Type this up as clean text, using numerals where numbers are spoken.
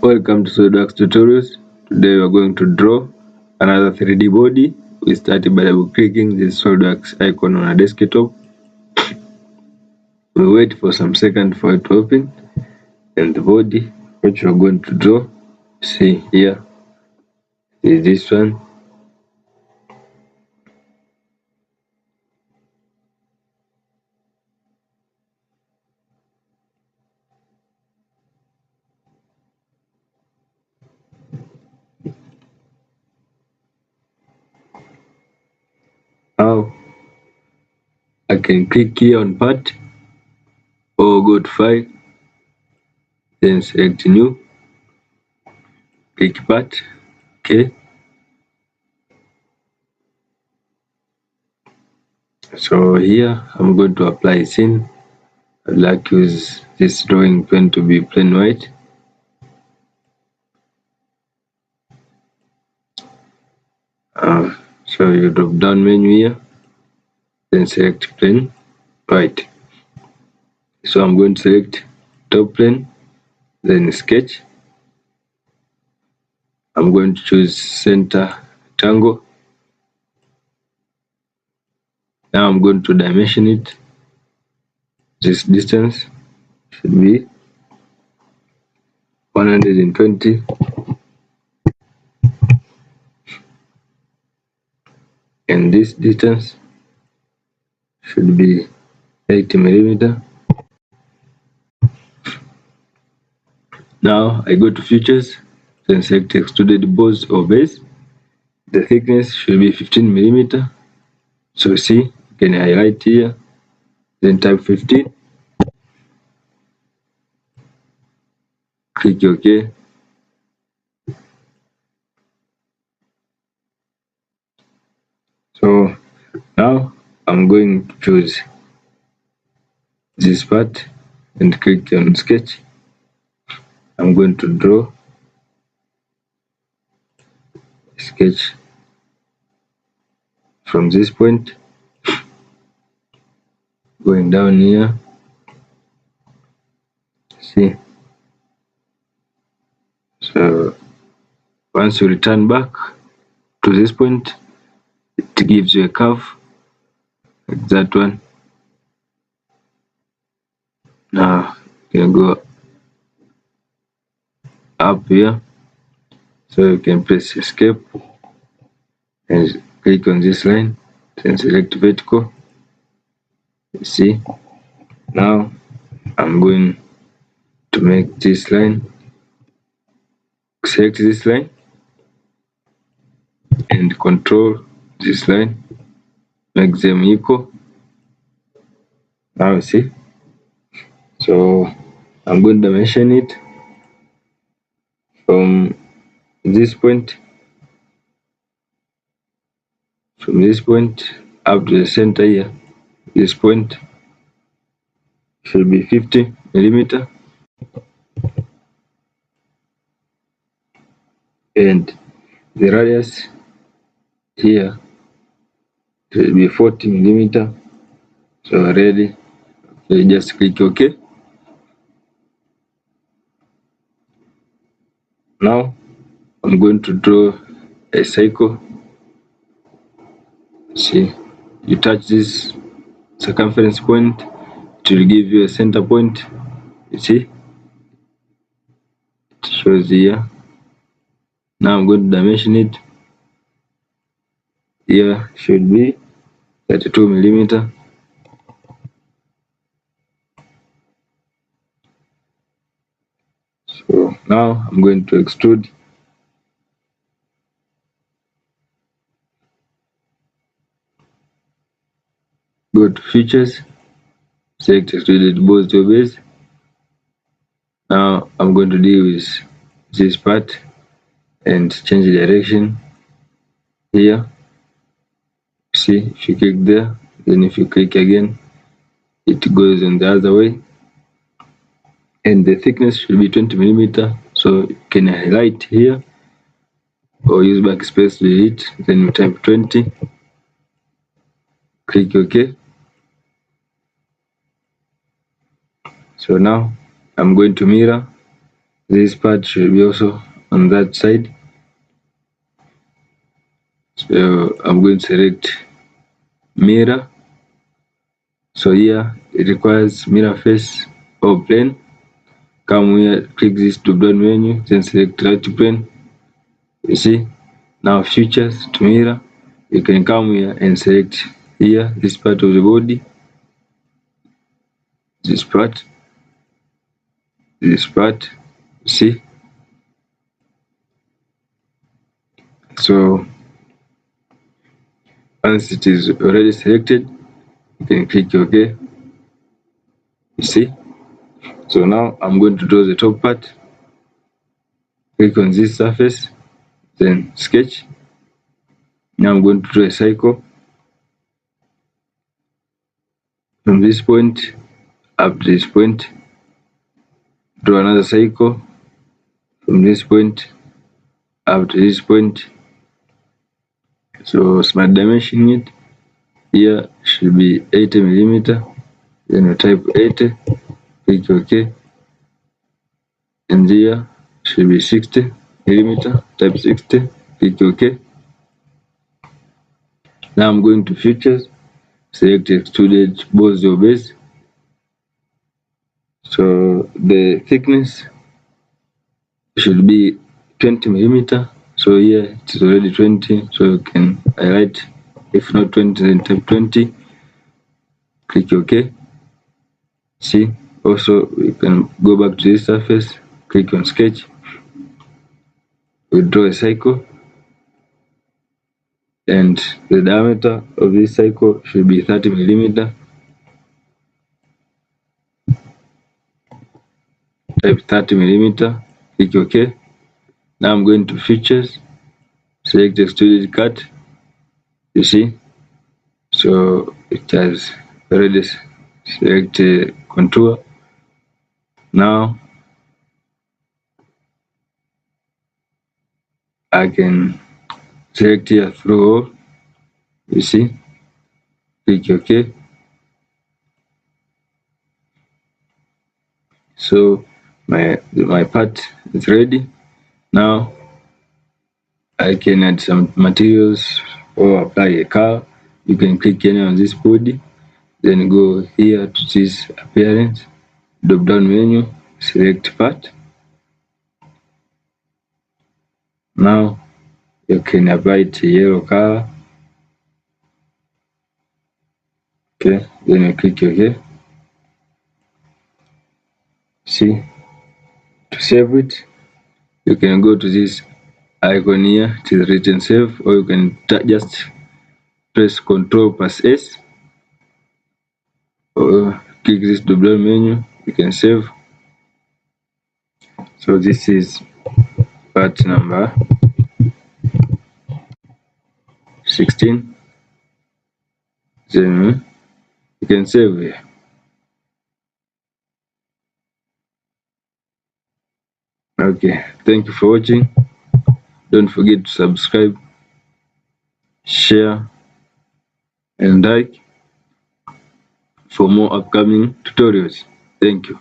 Welcome to JOACHIM tutorials. Today we are going to draw another 3D body. We start by double clicking this JOACHIM icon on a desktop. We wait for some seconds for it to open, and the body which we are going to draw, see here, is this one. Now I can click here on part or go to file, then select new, click part, okay. So here I'm going to apply scene. I'd like to use this drawing pen to be plain white. So you drop down menu here, then select plain white. So I'm going to select top plane, then sketch. I'm going to choose center rectangle. Now I'm going to dimension it. This distance should be 120, and this distance should be 80 millimeter. Now I go to features, then select extruded boss or base. The thickness should be 15 millimeter. So see, you can highlight here, then type 15. Click OK. So now I'm going to choose this part and click on sketch. I'm going to draw a sketch from this point, going down here. See, so once you return back to this point, it gives you a curve like that one. Now you can go up here, so you can press escape and click on this line, then select vertical. You see, now I'm going to make this line, select this line and control this line, make them equal. Now you see, so I'm going to dimension it from this point up to the center here. This point should be 50 millimeter, and the radius here should be 40 millimeter. So ready, okay, just click OK. Now I'm going to draw a circle. See, you touch this circumference point, it will give you a center point. You see, it shows here. Now I'm going to dimension it. Here should be 32 millimeter. So now I'm going to extrude. Go to features, select extruded boss to base. Now I'm going to deal with this part and change the direction here. See, if you click there, then if you click again, it goes in the other way, and the thickness should be 20 millimeter. So you can highlight here or use backspace to delete, then you type 20, click OK. So now I'm going to mirror This part should be also on that side. So I'm going to select mirror. So here it requires mirror face or plane. Come here, click this drop down menu, then select right plane. You see, now features to mirror. You can come here and select here this part of the body, this part, you see. So once it is already selected, you can click OK. You see. So now I'm going to draw the top part. Click on this surface, then sketch. Now I'm going to draw a cycle from this point up to this point. Draw another cycle from this point up to this point. So smart dimension it here should be 80 millimeter. Then you type 80, click OK. And here should be 60 millimeter. Type 60, click OK. Now I'm going to features. Select extruded balls or base. So the thickness should be 20 millimeter. So here it is already 20, so you can highlight. If not 20, then type 20. Click OK. See, also you can go back to this surface, click on sketch. We draw a cycle, and the diameter of this cycle should be 30 millimeter. Type 30 millimeter, click OK. Now I'm going to features, select extruded cut. You see, so it has already select contour. Now I can select here through all. You see, click OK. So my part is ready. Now I can add some materials or apply a color. You can click any on this body, then go here to this appearance, drop down menu, select part. Now you can apply it a yellow color. Okay, then you click OK. See, to save it, you can go to this icon here, it is written save, or you can just press Ctrl+S, or click this drop down menu, you can save. So this is part number 16. Then you can save here. Okay, thank you for watching. Don't forget to subscribe, share, and like for more upcoming tutorials. Thank you.